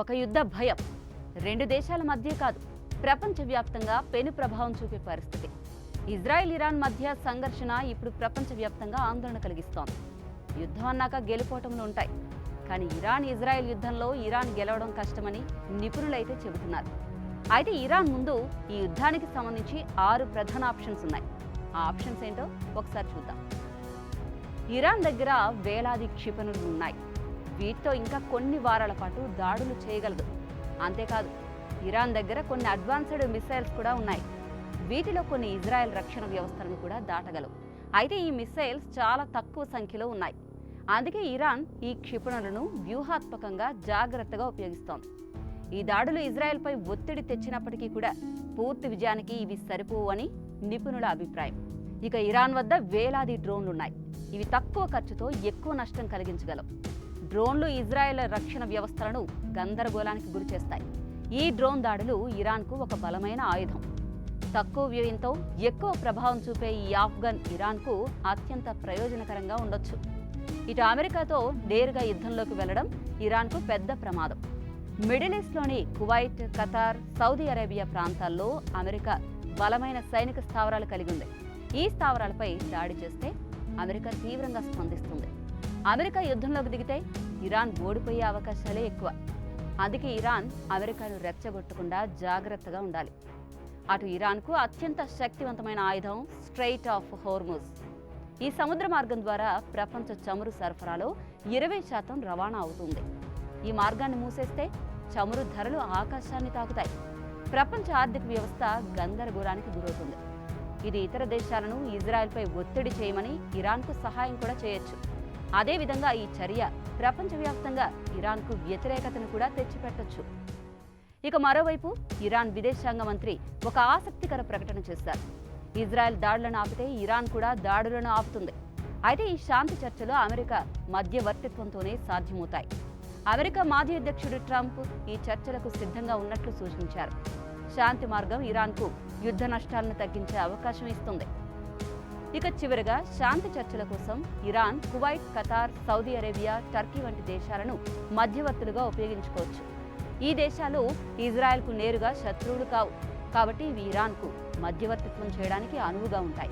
ఒక యుద్ధ భయం రెండు దేశాల మధ్య కాదు, ప్రపంచవ్యాప్తంగా పెను ప్రభావం చూపే పరిస్థితి. ఇజ్రాయెల్ ఇరాన్ మధ్య సంఘర్షణ ఇప్పుడు ప్రపంచవ్యాప్తంగా ఆందోళన కలిగిస్తోంది. యుద్ధం అన్నాక గెలుపోవటంలో ఉంటాయి, కానీ ఇజ్రాయెల్ యుద్ధంలో ఇరాన్ గెలవడం కష్టమని నిపుణులైతే చెబుతున్నారు. అయితే ఇరాన్ ముందు ఈ యుద్ధానికి సంబంధించి 6 ప్రధాన ఆప్షన్స్ ఉన్నాయి. ఆ ఆప్షన్స్ ఏంటో ఒకసారి చూద్దాం. ఇరాన్ దగ్గర వేలాది క్షిపణులు ఉన్నాయి. వీటితో ఇంకా కొన్ని వారాల పాటు దాడులు చేయగలదు. అంతేకాదు, ఇరాన్ దగ్గర కొన్ని అడ్వాన్స్డ్ మిసైల్స్ కూడా ఉన్నాయి. వీటిలో కొన్ని ఇజ్రాయెల్ రక్షణ వ్యవస్థలను కూడా దాటగలవు. అయితే ఈ మిసైల్స్ చాలా తక్కువ సంఖ్యలో ఉన్నాయి. అందుకే ఇరాన్ ఈ క్షిపణులను వ్యూహాత్మకంగా జాగ్రత్తగా ఉపయోగిస్తోంది. ఈ దాడులు ఇజ్రాయెల్పై ఒత్తిడి తెచ్చినప్పటికీ కూడా పూర్తి విజయానికి ఇవి సరిపోవు అని నిపుణుల అభిప్రాయం. ఇక ఇరాన్ వద్ద వేలాది డ్రోన్లున్నాయి. ఇవి తక్కువ ఖర్చుతో ఎక్కువ నష్టం కలిగించగలవు. డ్రోన్లు ఇజ్రాయెల్ రక్షణ వ్యవస్థలను గందరగోళానికి గురిచేస్తాయి. ఈ డ్రోన్ దాడులు ఇరాన్కు ఒక బలమైన ఆయుధం. తక్కువ వ్యయంతో ఎక్కువ ప్రభావం చూపే ఈ ఆఫ్ఘన్ ఇరాన్కు అత్యంత ప్రయోజనకరంగా ఉండొచ్చు. ఇటు అమెరికాతో నేరుగా యుద్ధంలోకి వెళ్లడం ఇరాన్కు పెద్ద ప్రమాదం. మిడిల్ ఈస్ట్లోని కువైట్, ఖతార్, సౌదీ అరేబియా ప్రాంతాల్లో అమెరికా బలమైన సైనిక స్థావరాలు కలిగి ఉంది. ఈ స్థావరాలపై దాడి చేస్తే అమెరికా తీవ్రంగా స్పందిస్తుంది. అమెరికా యుద్ధంలోకి దిగితే ఇరాన్ ఓడిపోయే అవకాశాలే ఎక్కువ. అందుకే ఇరాన్ అమెరికాను రెచ్చగొట్టకుండా జాగ్రత్తగా ఉండాలి. అటు ఇరాన్కు అత్యంత శక్తివంతమైన ఆయుధం స్ట్రెయిట్ ఆఫ్ హోర్ముజ్. ఈ సముద్ర మార్గం ద్వారా ప్రపంచ చమురు సరఫరాలో 20% రవాణా అవుతుంది. ఈ మార్గాన్ని మూసేస్తే చమురు ధరలు ఆకాశాన్ని తాకుతాయి. ప్రపంచ ఆర్థిక వ్యవస్థ గందరగోళానికి గురవుతుంది. ఇది ఇతర దేశాలను ఇజ్రాయెల్పై ఒత్తిడి చేయమని ఇరాన్కు సహాయం కూడా చేయొచ్చు. అదేవిధంగా ఈ చర్య ప్రపంచవ్యాప్తంగా ఇరాన్కు వ్యతిరేకతను కూడా తెచ్చిపెట్టొచ్చు. ఇక మరోవైపు ఇరాన్ విదేశాంగ మంత్రి ఒక ఆసక్తికర ప్రకటన చేశారు. ఇజ్రాయెల్ దాడులను ఆపితే ఇరాన్ కూడా దాడులను ఆపుతుంది. అయితే ఈ శాంతి చర్చలు అమెరికా మధ్యవర్తిత్వంతోనే సాధ్యమవుతాయి. అమెరికా మాజీ అధ్యక్షుడు ట్రంప్ ఈ చర్చలకు సిద్ధంగా ఉన్నట్లు సూచించారు. శాంతి మార్గం ఇరాన్కు యుద్ధ నష్టాలను తగ్గించే అవకాశం ఇస్తుంది. ఇక చివరిగా శాంతి చర్చల కోసం Iran, Kuwait, Qatar, Saudi Arabia, Turkey వంటి దేశాలను మధ్యవర్తులుగా ఉపయోగించుకోవచ్చు. ఈ దేశాలు ఇజ్రాయెల్కు నేరుగా శత్రువులు కావు, కాబట్టి ఇవి ఇరాన్కు మధ్యవర్తిత్వం చేయడానికి అనువుగా ఉంటాయి.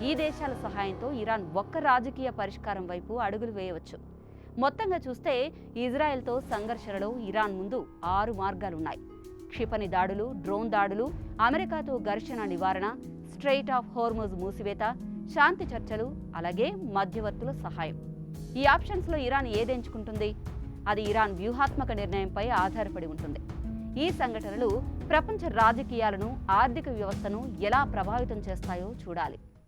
ఈ దేశాల సహాయంతో ఇరాన్ ఒక్క రాజకీయ పరిష్కారం వైపు అడుగులు వేయవచ్చు. మొత్తంగా చూస్తే ఇజ్రాయెల్తో సంఘర్షణలో ఇరాన్ ముందు 6 మార్గాలున్నాయి. క్షిపణి దాడులు, డ్రోన్ దాడులు, అమెరికాతో ఘర్షణ నివారణ, స్ట్రెయిట్ ఆఫ్ హోర్ముజ్ మూసివేత, శాంతి చర్చలు, అలాగే మధ్యవర్తుల సహాయం. ఈ ఆప్షన్స్లో ఇరాన్ ఏదెంచుకుంటుంది? అది ఇరాన్ వ్యూహాత్మక నిర్ణయంపై ఆధారపడి ఉంటుంది. ఈ సంఘటనలు ప్రపంచ రాజకీయాలను, ఆర్థిక వ్యవస్థను ఎలా ప్రభావితం చేస్తాయో చూడాలి.